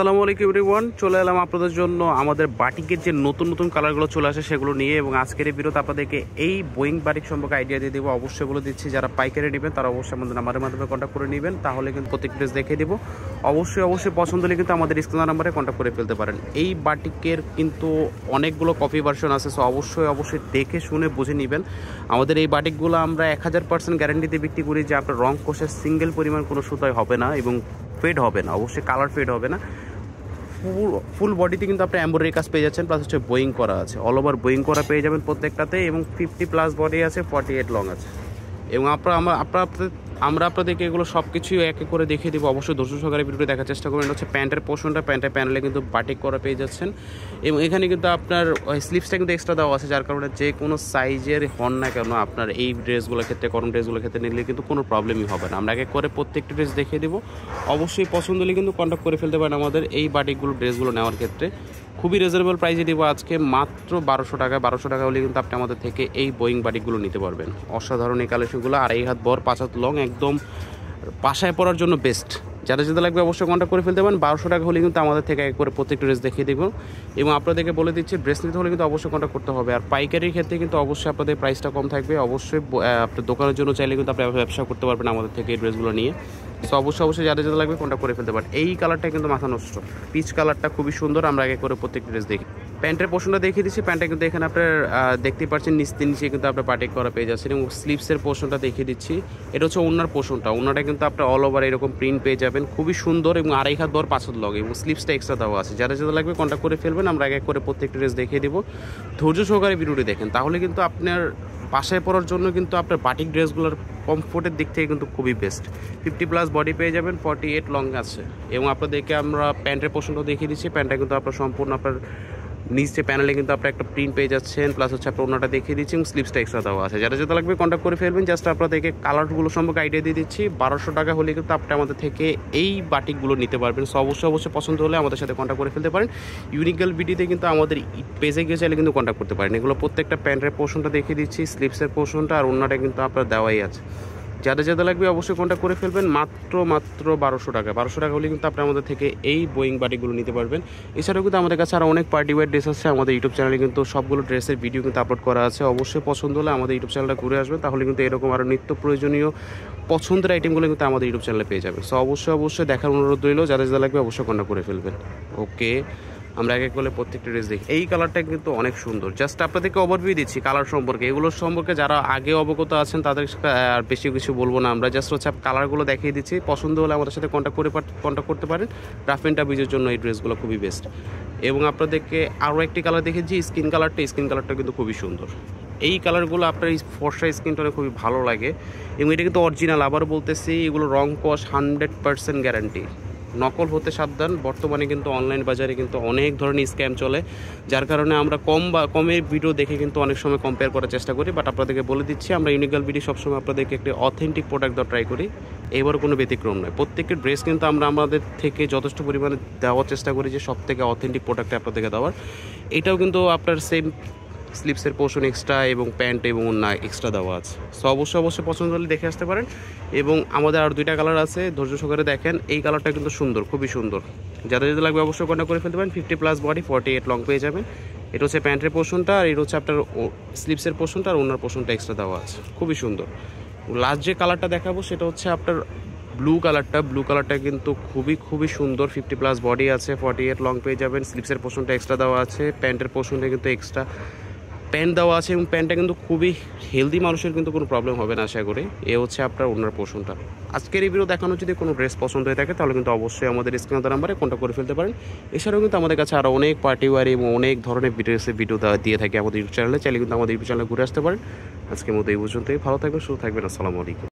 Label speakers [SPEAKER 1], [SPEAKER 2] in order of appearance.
[SPEAKER 1] আসসালামু আলাইকুম এভরিওয়ান, চলে এলাম আপনাদের জন্য আমাদের বাটিকের যে নতুন নতুন কালারগুলো চলে আসে সেগুলো নিয়ে। এবং আজকের এই ভিডিওতে আপনাদেরকে এই বোয়িং বাটিক সম্পর্কে আইডিয়া দিয়ে দেবো। অবশ্যই বলে দিচ্ছি, যারা পাইকারি নেবেন তারা অবশ্যই আমাদের নাম্বারের মাধ্যমে কন্ট্যাক্ট করে নেবেন, তাহলে কিন্তু প্রত্যেক ড্রেস দেখে দেবো। অবশ্যই পছন্দ হলে কিন্তু আমাদের স্ক্রিন নাম্বারে কন্ট্যাক্ট করে ফেলতে পারেন। এই বাটিকের কিন্তু অনেকগুলো কপি ভার্সন আছে, সো অবশ্যই দেখে শুনে বুঝে নেবেন। আমাদের এই বাটিকগুলো আমরা 1000% গ্যারান্টিতে বিক্রি করি যে আপনার রং কোষের সিঙ্গেল পরিমাণ কোনো সুতায় হবে না এবং ফেড হবে না, অবশ্যই কালার ফেড হবে না। ফুল বডিতে কিন্তু আপনি এমব্রয়ডারি কাজ পেয়ে যাচ্ছেন, প্লাস হচ্ছে বোয়িং করা আছে, অল ওভার বোয়িং করা পেয়ে যাবেন প্রত্যেকটাতে। এবং 50+ বডি আছে, 48 লং আছে। এবং আমরা আপনাদেরকে এগুলো সব কিছুই এক এক করে দেখিয়ে দেবো। অবশ্যই ধৈর্য সহকারে ভিডিওটি দেখার চেষ্টা করবেন। হচ্ছে প্যান্টের পোর্শনটা, প্যান্টের প্যানেলে কিন্তু বাটিক করা পেয়ে যাচ্ছেন। এবং এখানে কিন্তু আপনার স্লিভসটা কিন্তু এক্সট্রা দেওয়া আছে, যার কারণে যে কোনো সাইজের হন না কেন আপনার এই ড্রেসগুলোর ক্ষেত্রে, গরম ড্রেসগুলোর ক্ষেত্রে নিলে কিন্তু কোনো প্রবলেমই হবে না। আমরা এক এক করে প্রত্যেকটি ড্রেস দেখিয়ে দেবো। অবশ্যই পছন্দ হলে কিন্তু কন্ট্যাক্ট করে ফেলতে পারেন আমাদের এই বাটিকগুলো ড্রেসগুলো নেওয়ার ক্ষেত্রে। খুবই রিজনেবল প্রাইসে দেবো আজকে, মাত্র 1200 টাকা। 1200 টাকা হলে কিন্তু আপনি আমাদের থেকে এই বোয়িং বাটিকগুলো নিতে পারবেন। অসাধারণ এই কালেকশনগুলো, 2.5 হাত বড়, 5 হাত লং, একদম বাসায় পরার জন্য বেস্ট। যারা যেতে লাগবে অবশ্যই কন্ট্যাক্ট করে ফেলতে পারেন। 1200 টাকা হলে কিন্তু আমাদের থেকে এক করে প্রত্যেকটা ড্রেস দেখিয়ে দেবো। এবং আপনাদেরকে বলে দিচ্ছি, ড্রেস নিতে হলে কিন্তু অবশ্যই কন্ট্যাক্ট করতে হবে। আর পাইকারির ক্ষেত্রে কিন্তু অবশ্যই আপনাদের প্রাইসটা কম থাকবে। অবশ্যই আপনার দোকানের জন্য চাইলে কিন্তু আপনি ব্যবসা করতে পারবেন আমাদের থেকে এই ড্রেসগুলো নিয়ে। সো অবশ্যই যারা যেতে লাগবে কন্ট্যাক্ট করে ফেলতে পারেন। এই কালারটা কিন্তু মাথা নষ্ট, পিচ কালারটা খুবই সুন্দর। আমরা আগে করে প্রত্যেকটা ড্রেস দেখি। প্যান্টের পোর্শনটা দেখিয়ে দিচ্ছি। প্যান্টটা কিন্তু এখানে আপনার দেখতে পাচ্ছেন নিচে কিন্তু আপনার বাটিক করা পেয়ে যাচ্ছেন। এবং স্লিভসের পোর্শনটা দেখিয়ে দিচ্ছি। এটা হচ্ছে ওনার পোর্শনটা। ওনাটা কিন্তু আপনার অল ওভার এরকম প্রিন্ট পেয়ে যাবেন, খুবই সুন্দর। এবং 2.5 হাত বড়, 5 হাত লং, এবং স্লিভসটা এক্সট্রা দেওয়া আছে। যারা যেতে লাগবে কন্ট্যাক্ট করে ফেলবেন। আমরা এক এক করে প্রত্যেকটা ড্রেস দেখিয়ে দেবো। ধৈর্য সহকারে ভিডিওটি দেখেন, তাহলে কিন্তু আপনার বাসায় পরার জন্য কিন্তু আপনার বাটিক ড্রেসগুলোর কমফোর্টের দিক থেকে কিন্তু খুবই বেস্ট। 50+ বডি পেয়ে যাবেন, 48 লং আছে। এবং আপনাদেরকে আমরা প্যান্টের পোর্শনটা দেখিয়ে দিচ্ছি। প্যান্টটা কিন্তু আপনার সম্পূর্ণ আপনার নিচে প্যানেলে কিন্তু আপনার একটা প্রিন্ট পেয়ে যাচ্ছেন, প্লাস হচ্ছে আপনার ওনাটা দেখিয়ে দিচ্ছি এবং স্লিভসটা এক্সট্রা দেওয়া আছে। যারা যেতে লাগবে কন্ট্যাক্ট করে ফেলবেন। জাস্ট আপনাদেরকে কালারগুলো সম্পর্কে আইডিয়া দিয়ে দিচ্ছি। 1200 টাকা হলে কিন্তু আপনি আমাদের থেকে এই বাটিকগুলো নিতে পারবেন। সো অবশ্যই পছন্দ হলে আমাদের সাথে কন্ট্যাক্ট করে ফেলতে পারেন। ইউনিক্যাল বিডিতে কিন্তু আমাদের পেজে গিয়ে চাইলে কিন্তু কন্ট্যাক্ট করতে পারেন। এগুলো প্রত্যেকটা প্যান্টের পোর্শনটা দেখিয়ে দিচ্ছি, স্লিভসের পোর্শনটা আর ওনাটা কিন্তু আপনার দেওয়াই আছে। যাদের যেতে লাগবে অবশ্যই কন্ট্যাক্ট করে ফেলবেন। মাত্র 1200 টাকা। 1200 টাকা হলে কিন্তু আপনি আমাদের থেকে এই বোয়িং বাটিকগুলো নিতে পারবেন। এছাড়াও কিন্তু আমাদের কাছে আরও অনেক পার্টি ওয়্যার ড্রেস আছে। আমাদের ইউটিউব চ্যানেলে কিন্তু সবগুলো ড্রেসের ভিডিও কিন্তু আপলোড করা আছে। অবশ্যই পছন্দ হলে আমাদের ইউটিউব চ্যানেলটা ঘুরে আসবেন, তাহলে কিন্তু এরকম আরও নিত্য প্রয়োজনীয় পছন্দের আইটেমগুলো কিন্তু আমাদের ইউটিউব চ্যানেলে পেয়ে যাবেন। সো অবশ্যই দেখার অনুরোধ রইল। যাদের যেতে লাগবে অবশ্যই কন্ট্যাক্ট করে ফেলবেন। ওকে, আমরা এক এক করে প্রত্যেকটা ড্রেস দেখি। এই কালারটা কিন্তু অনেক সুন্দর। জাস্ট আপনাদেরকে ওভারভিউ দিচ্ছি কালার সম্পর্কে। এগুলোর সম্পর্কে যারা আগে অবগত আছেন তাদের আর বেশি কিছু বলবো না। আমরা জাস্ট হচ্ছে কালারগুলো দেখিয়ে দিচ্ছি। পছন্দ হলে আমাদের সাথে কন্ট্যাক্ট করতে পারেন। রাফ অ্যান্ড টাফ ইউজের জন্য এই ড্রেসগুলো খুবই বেস্ট। এবং আপনাদেরকে আরও একটি কালার দেখেছি, স্কিন কালারটা কিন্তু খুবই সুন্দর। এই কালারগুলো আপনার এই ফর্সা স্কিন টোনে খুবই ভালো লাগে। এবং এটা কিন্তু অরিজিনাল, আবার বলতেছি, এগুলো রং কস 100% গ্যারান্টি। নকল হতে সাবধান। বর্তমানে কিন্তু অনলাইন বাজারে কিন্তু অনেক ধরনের স্ক্যাম চলে, যার কারণে আমরা কমের ভিডিও দেখে কিন্তু অনেক সময় কম্পেয়ার করার চেষ্টা করি। বাট আপনাদেরকে বলে দিচ্ছি, আমরা ইউনিক্যাল ভিডিও সবসময় আপনাদেরকে একটি অথেন্টিক প্রোডাক্ট দেওয়ার ট্রাই করি। এবার কোনো ব্যতিক্রম নয়। প্রত্যেকটি ড্রেস কিন্তু আমরা আমাদের থেকে যথেষ্ট পরিমাণে দেওয়ার চেষ্টা করি, যে সব থেকে অথেন্টিক প্রোডাক্ট আপনাদেরকে দেওয়ার। এটাও কিন্তু আপনার সেম স্লিভসের পোর্শন এক্সট্রা এবং প্যান্ট এবং ওড়না এক্সট্রা দেওয়া আছে। সো অবশ্যই পছন্দ হলে দেখে আসতে পারেন। এবং আমাদের আর 2টা কালার আছে, ধৈর্য সহকারে দেখেন। এই কালারটা কিন্তু সুন্দর, খুবই সুন্দর। যাদের যেতে লাগবে অবশ্যই কন্ট্যাক্ট করে ফেলতে পারেন। 50+ বডি, 48 লং পেয়ে যাবেন। এটা হচ্ছে প্যান্টের পোর্শনটা, আর এটা হচ্ছে আপনার স্লিভসের পোর্শনটা, আর ওনার পোর্শনটা এক্সট্রা দেওয়া আছে, খুবই সুন্দর। লাস্ট যে কালারটা দেখাবো সেটা হচ্ছে আপনার ব্লু কালারটা কিন্তু খুবই সুন্দর। 50+ বডি আছে, 48 লং পেয়ে যাবেন। স্লিভসের পোর্শনটা এক্সট্রা দেওয়া আছে, প্যান্টের পোর্শনটা কিন্তু এক্সট্রা প্যান্ট দেওয়া আছে। এবং প্যান্টটা কিন্তু খুবই হেলদি, মানুষের কিন্তু কোনো প্রবলেম হবে না আশা করি। এ হচ্ছে আপনার ওনার পোর্শনটা। আজকের এই ভিডিও দেখানো যদি কোনো ড্রেস পছন্দ হয়ে থাকে, তাহলে কিন্তু অবশ্যই আমাদের স্ক্রিনে নাম্বারে কন্ট্যাক্ট করে ফেলতে পারেন। এছাড়াও কিন্তু আমাদের কাছে আরও অনেক পার্টি ওয়্যার এবং অনেক ধরনের ভিডিও দিয়ে থাকে আমাদের ইউটিউব চ্যানেলে। চাইলে কিন্তু আমাদের ইউটিউব চ্যানেলে ঘুরে আসতে পারেন। আজকের মতো এই পর্যন্তই। ভালো থাকবেন, সুস্থ থাকবেন। আসসালামু আলাইকুম।